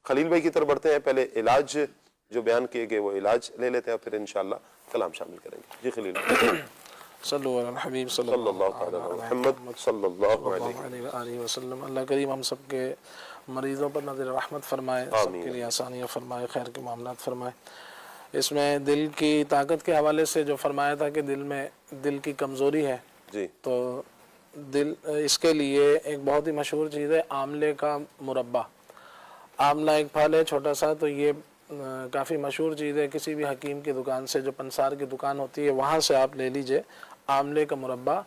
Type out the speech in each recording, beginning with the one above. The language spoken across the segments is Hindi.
खलील भाई की तरफ बढ़ते हैं, पहले इलाज जो बयान किए गए वो इलाज ले लेते हैं, फिर इंशाअल्लाह कलाम शामिल करेंगे। जी खलील भाई। सल्लल्लाहु अलैहि हबीब सल्लल्लाहु अलैहि वसल्लम। अल्लाह करीम हम सब के मरीज़ों पर नज़र रहमत फरमाए, सबके लिए आसानियाँ फरमाए, खैर के मामलात फरमाए। इसमें दिल की ताकत के हवाले से जो फरमाया था कि दिल की कमज़ोरी है जी, तो दिल इसके लिए एक बहुत ही मशहूर चीज़ है आमले का मुरब्बा। आमला एक फल है छोटा सा, तो ये काफ़ी मशहूर चीज़ है। किसी भी हकीम की दुकान से, जो पंसार की दुकान होती है, वहाँ से आप ले लीजिए आमले का मुरब्बा।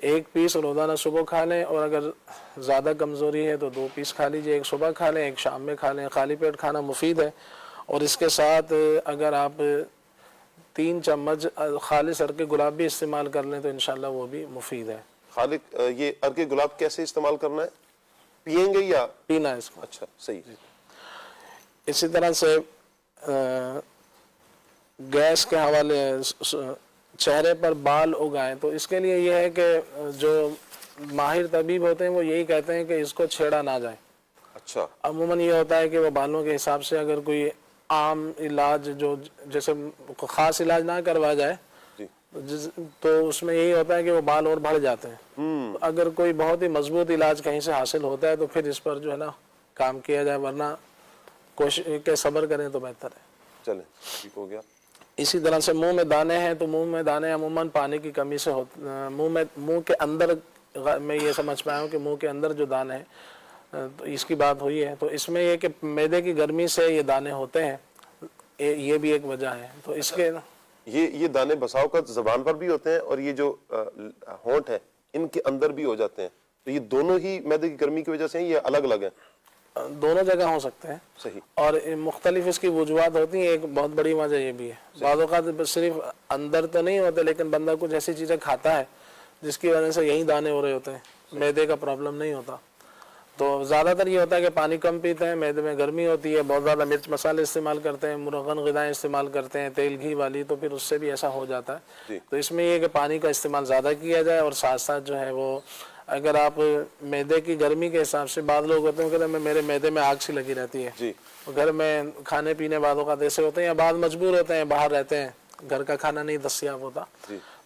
1 पीस रोज़ाना सुबह खा लें, और अगर ज़्यादा कमज़ोरी है तो 2 पीस खा लीजिए। एक सुबह खा लें, एक शाम में खा लें। खाली पेट खाना मुफीद है। और इसके साथ अगर आप 3 चम्मच खालिस अर्के गुलाब भी इस्तेमाल कर लें तो इंशाल्लाह वो भी मुफीद है। खालिक ये अर्के गुलाब कैसे इस्तेमाल करना है, पिएंगे या पीना है इसको? अच्छा, सही। इसी तरह से गैस के हवाले चेहरे पर बाल उगाएं, तो इसके लिए यह है कि जो माहिर तबीब होते हैं वो यही कहते हैं कि इसको छेड़ा ना जाए। अच्छा। अमूमन ये होता है कि वो बालों के हिसाब से अगर कोई आम इलाज, जो जैसे ख़ास इलाज ना करवा जाए तो उसमें यही होता है कि वो बाल और बढ़ जाते हैं। तो अगर कोई बहुत ही मजबूत इलाज कहीं से हासिल होता है तो फिर इस पर जो है ना काम किया जाए, वरना कोशिश के सब्र करें तो बेहतर है। चलें, ठीक हो गया। इसी तरह से मुंह में दाने हैं, तो मुंह में दाने अमूमन पानी की कमी से मुंह के अंदर, मैं ये समझ पाया हूँ कि मुंह के अंदर जो दाने हैं, तो इसकी बात हुई है। तो इसमें यह कि मैदे की गर्मी से ये दाने होते हैं, ये भी एक वजह है। तो इसके ये दाने बसाव का ज़बान पर भी होते हैं और ये जो होंठ है इनके अंदर भी हो जाते हैं, तो ये दोनों ही मैदे की गर्मी की वजह से हैं, ये अलग अलग हैं? दोनों जगह हो सकते हैं। सही। और मुख्तलिफ इसकी वजूहत होती हैं। एक बहुत बड़ी वजह ये भी है, बाज़ औक़ात सिर्फ अंदर तो नहीं होते, लेकिन बंदा कुछ ऐसी चीज़ें खाता है जिसकी वजह से यही दाने हो रहे होते हैं, मैदे का प्रॉब्लम नहीं होता। तो ज़्यादातर ये होता है कि पानी कम पीते हैं, मैदे में गर्मी होती है, बहुत ज़्यादा मिर्च मसाले इस्तेमाल करते हैं, मुरगन ग़िज़ाएँ इस्तेमाल करते हैं, तेल घी वाली, तो फिर उससे भी ऐसा हो जाता है। तो इसमें यह कि पानी का इस्तेमाल ज़्यादा किया जाए, और साथ साथ जो है वो अगर आप मैदे की गर्मी के हिसाब से, बाद लोग होते हैं कि मेरे मैदे में आग सी लगी रहती है जी, घर में खाने पीने वालों का ऐसे होते हैं, या बाद मजबूर होते हैं, बाहर रहते हैं, घर का खाना नहीं दस्तियाब होता,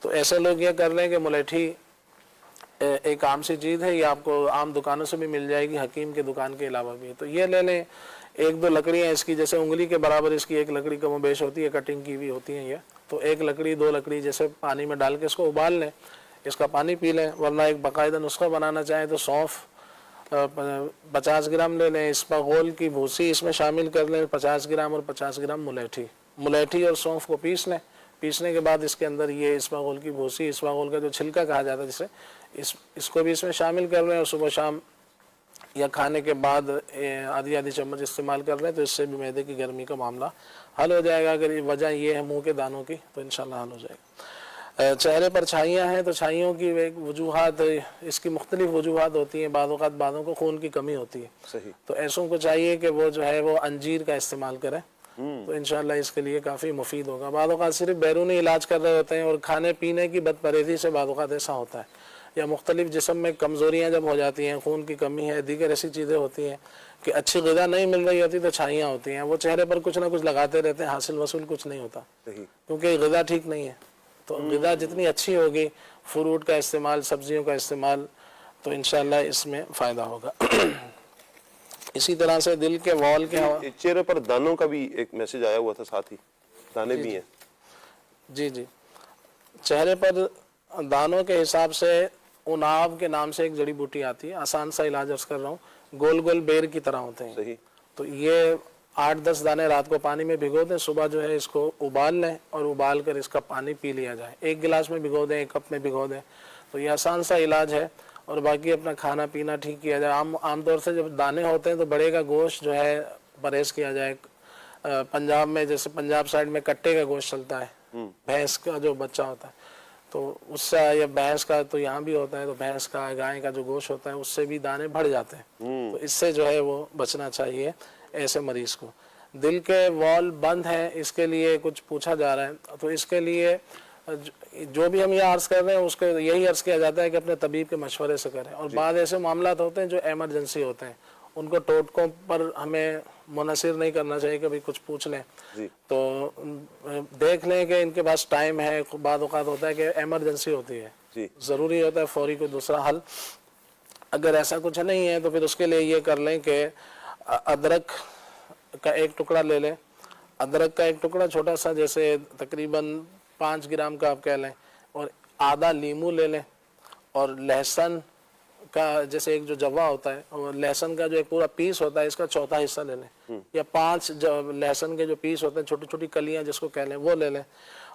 तो ऐसे लोग ये कर लें कि मुलेठी एक आम सी चीज़ है, ये आपको आम दुकानों से भी मिल जाएगी, हकीम के दुकान के अलावा भी। तो ये ले लें, 1-2 लकड़ियाँ इसकी, जैसे उंगली के बराबर इसकी एक लकड़ी कम बेश होती है, कटिंग की भी होती है ये, तो 1 लकड़ी 2 लकड़ी जैसे पानी में डाल के इसको उबाल लें, इसका पानी पी लें। वरना एक बाकायदा नुस्खा बनाना चाहें तो सौंफ 50 ग्राम ले लें, इसबगोल की भूसी इसमें शामिल कर लें 50 ग्राम, और 50 ग्राम मुलेठी और सौंफ को पीस लें। पीसने के बाद इसके अंदर ये इसबगोल की भूसी, इसबगोल का जो छिलका कहा जाता है जिसे, इसको भी इसमें शामिल कर लें, और सुबह शाम या खाने के बाद आधी चम्मच इस्तेमाल कर लें, तो इससे भी मैदे की गर्मी का मामला हल हो जाएगा। अगर ये वजह ये है मुँह के दानों की, तो इंशाल्लाह हल हो जाएगा। चेहरे पर छाइयाँ हैं, तो छाइयों की एक वजूहात, इसकी मुख्तलिफ वजूहात होती हैं। बादों को खून की कमी होती है, सही, तो ऐसों को चाहिए कि वो जो है वो अंजीर का इस्तेमाल करें, तो इंशाल्लाह इसके लिए काफ़ी मुफीद होगा। बादों सिर्फ बैरूनी इलाज कर रहे होते हैं, और खाने पीने की बदपरहेज़ी से बादों ऐसा होता है, या मुख्तलिफ जिस्म में कमज़ोरियाँ जब हो जाती हैं, खून की कमी है, दीगर ऐसी चीज़ें होती हैं कि अच्छी ग़िज़ा नहीं मिल रही होती, तो छाइयाँ होती हैं, वो चेहरे पर कुछ ना कुछ लगाते रहते हैं, हासिल वसूल कुछ नहीं होता, क्योंकि ग़िज़ा ठीक नहीं है। तो ग़िज़ा जितनी अच्छी होगी, फ्रूट का इस्तेमाल, सब्जियों का इस्तेमाल, तो इंशाल्लाह इसमें फ़ायदा होगा। इसी तरह से दिल के वॉल के चेहरे पर दानों का भी एक मैसेज आया हुआ था, साथ ही दाने भी हैं। जी, चेहरे पर दानों के हिसाब से उनाव के नाम से एक जड़ी बूटी आती है, आसान सा इलाज अर्ज कर रहा हूँ, गोल गोल बेर की तरह होते हैं। सही। तो ये 8-10 दाने रात को पानी में भिगो दें, सुबह जो है इसको उबाल लें, और उबाल कर इसका पानी पी लिया जाए। 1 गिलास में भिगो दें, 1 कप में भिगो दें, तो ये आसान सा इलाज है। और बाकी अपना खाना पीना ठीक किया जाए। आमतौर से जब दाने होते हैं तो बड़े का गोश्त जो है परहेज़ किया जाए। पंजाब में, जैसे पंजाब साइड में कट्टे का गोश्त चलता है, भैंस का जो बच्चा होता है, तो उससे, या भैंस का तो यहाँ भी होता है, तो भैंस का, गाय का जो गोश्त होता है, उससे भी दाने बढ़ जाते हैं, तो इससे जो है वो बचना चाहिए ऐसे मरीज़ को। दिल के वॉल बंद हैं, इसके लिए कुछ पूछा जा रहा है, तो इसके लिए जो भी हम ये अर्ज़ कर रहे हैं उसको यही अर्ज़ किया जाता है कि अपने तबीब के मशवरे से करें। और बाद ऐसे मामला होते हैं जो एमरजेंसी होते हैं, उनको टोटकों पर हमें मुनसिर नहीं करना चाहिए कि भाई कुछ पूछ लें। जी। तो देख लें कि इनके पास टाइम है, बाद औक़ात होता है कि इमरजेंसी होती है, जी। ज़रूरी होता है फौरी कोई दूसरा हल। अगर ऐसा कुछ नहीं है तो फिर उसके लिए ये कर लें कि अदरक का एक टुकड़ा ले लें। अदरक का एक टुकड़ा छोटा सा, जैसे तकरीबन 5 ग्राम का आप कह लें, और आधा नींबू ले लें। और लहसुन का जैसे एक जो जवा होता है, और लहसुन का जो एक पूरा पीस होता है, इसका चौथा हिस्सा ले लें, या 5 लहसुन के जो पीस होते हैं, छोटी छोटी कलियां जिसको कह लें, वो ले लें।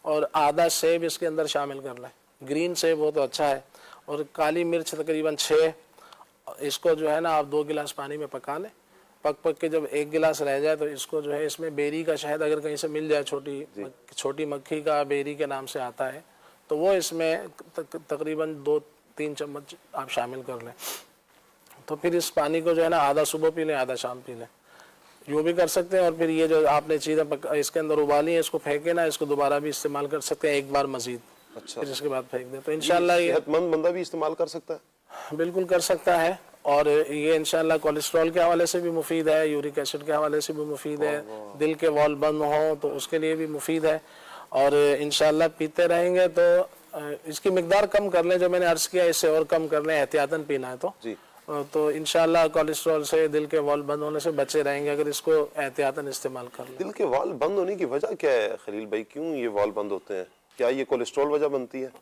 और आधा सेब इसके अंदर शामिल कर लें, ग्रीन सेब हो तो अच्छा है। और काली मिर्च तकरीबन 6, इसको जो है ना आप 2 गिलास पानी में पका लें। पक के जब 1 गिलास रह जाए तो इसको जो है, इसमें बेरी का शहद अगर कहीं से मिल जाए, छोटी मक्खी का बेरी के नाम से आता है, तो वो इसमें तकरीबन 2-3 चम्मच आप शामिल कर लें। तो फिर इस पानी को जो है ना आधा सुबह पी लें, आधा शाम पी लें, यूँ भी कर सकते हैं। और फिर ये जो आपने चीज़ें इसके अंदर उबाली हैं, इसको फेंके ना, इसको दोबारा भी इस्तेमाल कर सकते हैं एक बार मजीद। अच्छा। फिर इसके बाद फेंक दें तो इंशाल्लाह ये सेहतमंद बंदा भी इस्तेमाल कर सकता है? बिल्कुल कर सकता है। और ये इंशाल्लाह कोलेस्ट्रॉल के हवाले से भी मुफीद है, यूरिक एसिड के हवाले से भी मुफीद है, दिल के वॉल्व बंद हो तो उसके लिए भी मुफीद है। और इंशाल्लाह पीते रहेंगे तो इसकी मिकदार कम कर लें, जो मैंने अर्ज़ किया इससे और कम कर लें, एहतियातन पीना है तो इंशाल्लाह कोलेस्ट्रॉल से, दिल के वॉल्व बंद होने से बचे रहेंगे अगर इसको एहतियातन इस्तेमाल कर लें। दिल के वाल्व बंद होने की वजह क्या है खलील भाई? क्यों ये वाल्व बंद होते हैं? क्या ये कोलेस्ट्रॉल वजह बनती है?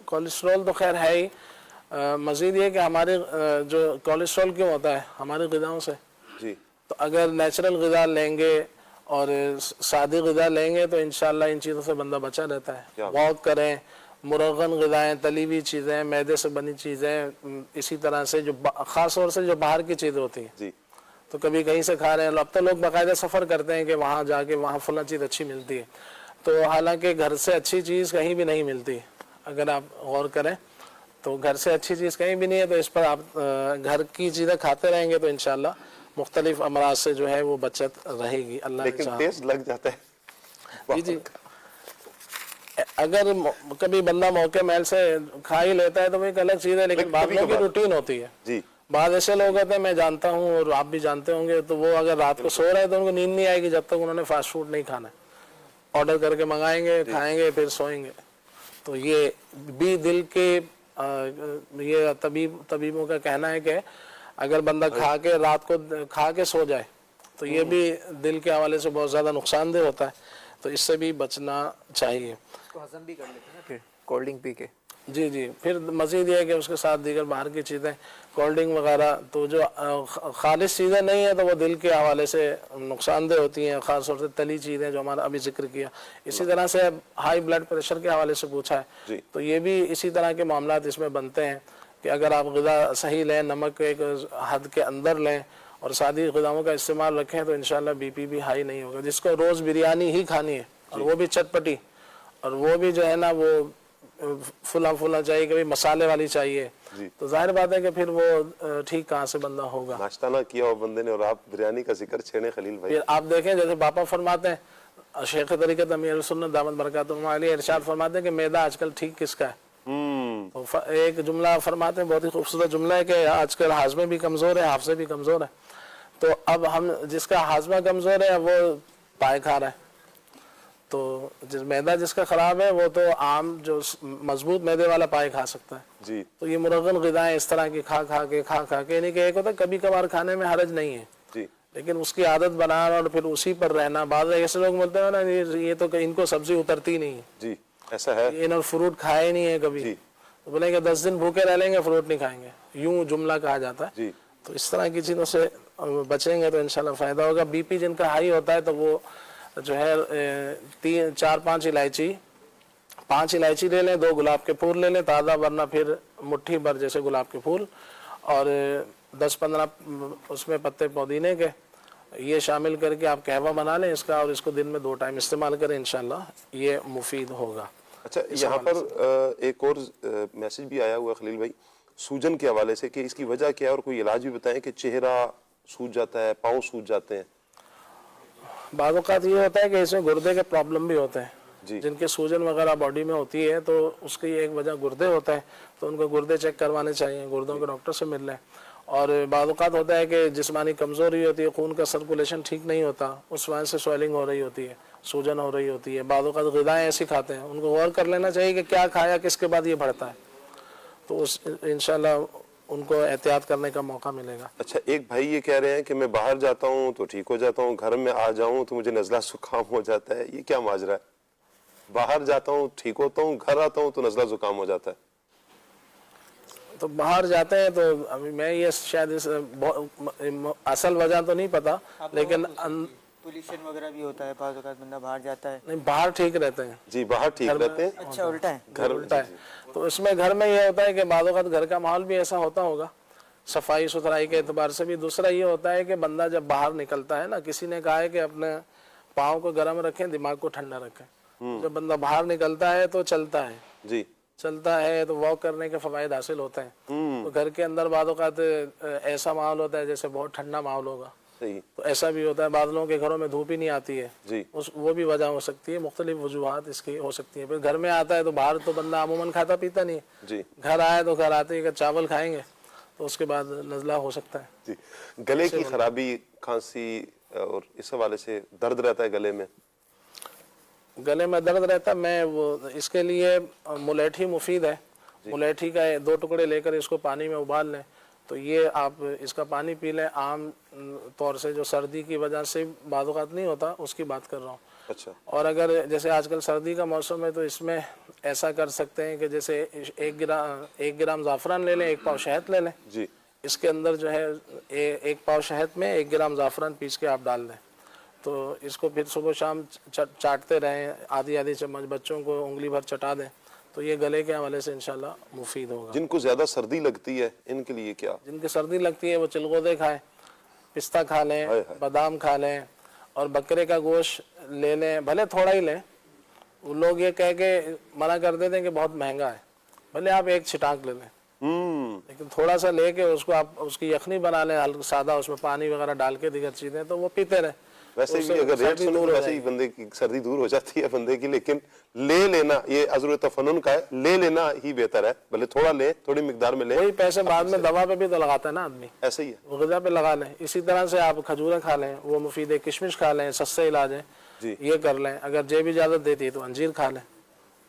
कोलेस्ट्रॉल तो खैर है ही, मज़ीद ये कि हमारे जो कोलेस्ट्रॉल क्यों होता है, हमारी ग़िज़ाओं से। जी। तो अगर नेचुरल ग़िज़ा लेंगे और सादी ग़िज़ा लेंगे तो इंशाल्लाह इन चीज़ों से बंदा बचा रहता है। वॉक करें, मुरगन ग़िज़ाएँ, तली हुई चीज़ें, मैदे से बनी चीज़ें, इसी तरह से जो ख़ास तौर से जो बाहर की चीज़ें होती हैं, जी। तो कभी कहीं से खा रहे हैं, अब तो लोग बाकायदा सफ़र करते हैं कि वहाँ जाके वहाँ फला चीज़ अच्छी मिलती है, तो हालांकि घर से अच्छी चीज़ कहीं भी नहीं मिलती। अगर आप गौर करें तो घर से अच्छी चीज़ कहीं भी नहीं है। तो इस पर आप घर की चीज़ें खाते रहेंगे तो इंशाल्लाह मुख्तलिफ अमराज से जो है वो बचत रहेगी। अल्लाह ने लेकिन टेस्ट लग जाता है। जी। अगर कभी बंदा मौके मैल से खा ही लेता है तो वो एक अलग चीज़ है, लेकिन बाद में की रूटीन होती है जी। बाद ऐसे लोग होते हैं, मैं जानता हूँ और आप भी जानते होंगे, तो वो अगर रात को सो रहे हैं तो उनको नींद नहीं आएगी जब तक उन्होंने फास्ट फूड नहीं खाना है। ऑर्डर करके मंगाएंगे, खाएंगे, फिर सोएंगे। तो ये भी दिल के ये तबीबों का कहना है कि अगर बंदा रात को खा के सो जाए तो ये भी दिल के हवाले से बहुत ज़्यादा नुकसानदेह होता है, तो इससे भी बचना चाहिए। तो हजम भी कर लेते हैं ना फिर कोल्ड ड्रिंक पी के। जी जी। फिर मज़ीद ये है कि उसके साथ दीगर बाहर की चीज़ें, कोल्ड ड्रिंक वगैरह, तो जो खालिश चीज़ें नहीं है तो वो दिल के हवाले से नुकसानदेह होती हैं, ख़ास तौर से तली चीज़ें जो हमारा अभी जिक्र किया। इसी तरह से हाई ब्लड प्रेशर के हवाले से पूछा है, तो ये भी इसी तरह के मामलात इसमें बनते हैं कि अगर आप ग़िज़ा सही लें, नमक एक हद के अंदर लें और सादी ग़िज़ाओं का इस्तेमाल रखें तो इंशाल्लाह BP भी हाई नहीं होगा। जिसको रोज़ बिरयानी ही खानी है और वो भी चटपटी, और वो भी जो है ना वो फुला चाहिए, कभी मसाले वाली चाहिए, तो जाहिर बात है कि फिर वो ठीक कहाँ से बंदा होगा। नाश्ता ना किया हो बंदे ने और आप बिरयानी का जिक्र छेड़े खलील भाई। फिर आप देखें जैसे पापा फरमाते हैं, शेख तरीक़त अमीर सुन्नत दामत बरकातुहू अलैह इरशाद फरमाते हैं कि मैदा आजकल ठीक किसका है। तो एक जुमला फरमाते हैं, बहुत ही खूबसूरत जुमला है कि आजकल हाजमे भी कमज़ोर है, हाफजे भी कमज़ोर है। तो अब हम जिसका हाजमा कमज़ोर है वो पाए खा रहा है, तो मैदा जिसका ख़राब है वो तो आम जो मजबूत मैदे वाला पाए खा सकता है जी। तो ये मुरगन ग़िज़ाएँ इस तरह की खा खा के नहीं कि एक होता है कभी कभार खाने में हरज नहीं है जी, लेकिन उसकी आदत बनाना और फिर उसी पर रहना। बाद ऐसे लोग बोलते हैं ना ये तो इनको सब्जी उतरती नहीं है जी, ऐसा है, इन्होंने फ्रूट खाए नहीं है कभी, तो बोलेंगे 10 दिन भूखे रह लेंगे फ्रूट नहीं खाएंगे, यूं जुमला कहा जाता है जी। तो इस तरह की चीज़ों से बचेंगे तो इंशाल्लाह फ़ायदा होगा। BP जिनका हाई होता है तो वो जो है 4-5 इलायची, 5 इलायची ले लें, 2 गुलाब के फूल ले लें ताज़ा, वरना फिर मुट्ठी भर जैसे गुलाब के फूल, और 10-15 उसमें पत्ते पुदीने के, ये शामिल करके आप कहवा बना लें इसका, और इसको दिन में 2 टाइम इस्तेमाल करें, इंशाल्लाह ये मुफीद होगा। अच्छा, यहाँ पर एक और मैसेज भी आया हुआ है खलील भाई, सूजन के हवाले से कि इसकी वजह क्या है और कोई इलाज भी बताएं कि चेहरा सूज जाता है, पाँव सूज जाते हैं। बाद औक़ात ये होता है कि इसमें गुर्दे के प्रॉब्लम भी होते हैं, जिनके सूजन वगैरह बॉडी में होती है तो उसकी एक वजह गुर्दे होता है, तो उनको गुर्दे चेक करवाने चाहिए, गुर्दों के डॉक्टर से मिल लें। और बाद औक़ात होता है कि जिस्मानी कमज़ोरी होती है, खून का सर्कुलेशन ठीक नहीं होता, उस वजह से स्वेलिंग हो रही होती है, सूजन हो रही होती है। बाद औक़ात ग़िज़ाएँ ऐसी खाते हैं, उनको गौर कर लेना चाहिए कि क्या खाया, किसके बाद ये बढ़ता है, तो उस इंशाल्लाह उनको एहतियात करने का मौका मिलेगा। अच्छा, एक भाई ये कह रहे हैं कि मैं बाहर जाता हूँ तो ठीक हो जाता हूँ, घर में आ जाऊँ तो मुझे नज़ला ज़ुकाम हो जाता है, ये क्या माजरा है? बाहर जाता हूँ ठीक होता हूँ, घर आता हूँ तो नज़ला ज़ुकाम हो जाता है। तो बाहर जाते हैं तो अभी मैं ये शायद इस असल वजह तो नहीं पता, लेकिन पोल्यूशन वगैरह भी होता है, बाज़ औक़ात बंदा बाहर जाता है। नहीं, बाहर ठीक रहते हैं जी, बाहर ठीक रहते हैं, अच्छा, उल्टा है। घर उल्टा है। तो इसमें घर में ये होता है कि बाद औक़ात घर का माहौल भी ऐसा होता होगा, सफाई सुथराई के एतबार से भी। दूसरा ये होता है कि बंदा जब बाहर निकलता है ना, किसी ने कहा है कि अपने पाँव को गर्म रखें, दिमाग को ठंडा रखें। जब बंदा बाहर निकलता है तो चलता है, जी, चलता है तो वॉक करने के फ़वाइद हासिल होते हैं। तो घर के अंदर बाद औक़ात ऐसा माहौल होता है जैसे बहुत ठंडा माहौल होगा, सही, तो ऐसा भी होता है। बाद लोगों के घरों में धूप ही नहीं आती है, जी, वो भी वजह हो सकती है, मुख्तलिफ वजूहात इसकी हो सकती है। फिर घर में आता है तो बाहर तो बंदा अमूमन खाता पीता नहीं है, जी, घर आए तो घर आते ही अगर चावल खाएंगे तो उसके बाद नज़ला हो सकता है। जी। गले की खराबी, खांसी और इस हवाले से दर्द रहता है गले में, गले में दर्द रहता है, मैं वो इसके लिए मुलेठी मुफीद है। मुलेठी का 2 टुकड़े लेकर इसको पानी में उबाल लें, तो ये आप इसका पानी पी लें। आम तौर से जो सर्दी की वजह से बाद औक़ात नहीं होता, उसकी बात कर रहा हूँ। अच्छा, और अगर जैसे आजकल सर्दी का मौसम है तो इसमें ऐसा कर सकते हैं कि जैसे 1 ग्राम ज़ाफ़रान ले लें, 1 पाव शहद ले लें, जी, इसके अंदर जो है 1 पाव शहद में 1 ग्राम ज़ाफ़रान पीस के आप डाल दें, तो इसको फिर सुबह शाम चाटते रहें, आधी चम्मच बच्चों को उंगली भर चटा दें, तो ये गले के हवाले से इंशाल्लाह मुफीद होगा। जिनको ज्यादा सर्दी लगती है इनके लिए क्या? जिनकी सर्दी लगती है वो चिलगोदे खाएं, पिस्ता खा लें, हाय हाय। बादाम खा लें, और बकरे का गोश्त ले लें, भले थोड़ा ही लें। वो लोग ये कह के मना कर देते हैं कि बहुत महंगा है, भले आप 1 छिटाक ले लें, लेकिन थोड़ा सा लेके उसको आप उसकी यखनी बना लें, हल्का सादा, उसमें पानी वगैरह डाल के दीगर चीज़ें, तो वो पीते रहे। वैसे भी अगर रेट सुनो तो वैसे ही बंदे की सर्दी दूर हो जाती है बंदे की, लेकिन ले लेना ये अज़रुत तफन्नुन का है, ले लेना ही बेहतर है, भले थोड़ा ले, थोड़ी मिकदार में ले। वही पैसे बाद में दवा पे भी तो लगाता है ना आदमी, ऐसा ही है, वो ग़िज़ा पे लगा लें। इसी तरह से आप खजूरें खा लें, वो मुफीद है, किशमिश खा लें, सस्ते इलाज है, जी। ये कर लें। अगर जेब इजाज़त देती है तो अंजीर खा लें,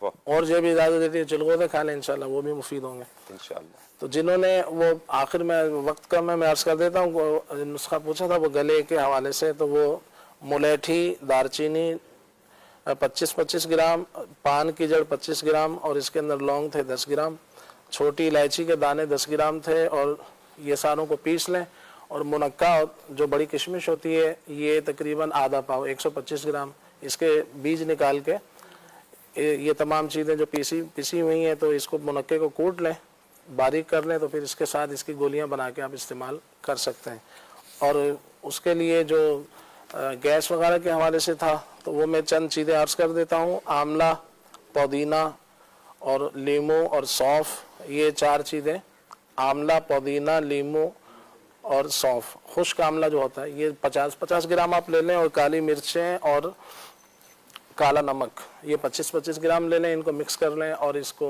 वाह, और जेब इजाज़त देती है चिलगोदे खा लें, इंशाल्लाह वो भी मुफीद होंगे। इंशाअल्लाह। तो जिन्होंने वो आखिर में वक्त कम में मैं अर्ज़ कर देता हूँ, नुस्खा पूछा था वो गले के हवाले से, तो वो मुलेठी, दारचीनी 25-25 ग्राम, पान की जड़ 25 ग्राम, और इसके अंदर लौंग थे 10 ग्राम, छोटी इलायची के दाने 10 ग्राम थे, और ये सारों को पीस लें। और मुनक्का जो बड़ी किशमिश होती है ये तकरीबन आधा पाव 125 ग्राम, इसके बीज निकाल के ये तमाम चीज़ें जो पिसी हुई हैं, तो इसको मुनक्के को कूट लें, बारीक कर लें, तो फिर इसके साथ इसकी गोलियां बना के आप इस्तेमाल कर सकते हैं। और उसके लिए जो गैस वगैरह के हवाले से था, तो वो मैं चंद चीज़ें अर्ज़ कर देता हूँ। आंवला, पुदीना और लीमू और सौंफ, ये 4 चीज़ें, आंवला, पुदीना, लीमू और सौंफ। खुश्क आंवला जो होता है ये 50-50 ग्राम आप ले लें, और काली मिर्चें और काला नमक ये 25-25 ग्राम ले लें, इनको मिक्स कर लें और इसको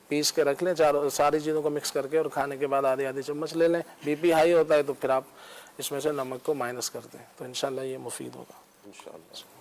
पीस के रख लें, सारी चीज़ों को मिक्स करके, और खाने के बाद आधी चम्मच ले लें। बीपी हाई होता है तो फिर आप इसमें से नमक को माइनस कर दें, तो इंशाल्लाह ये मुफीद होगा। इंशाअल्लाह।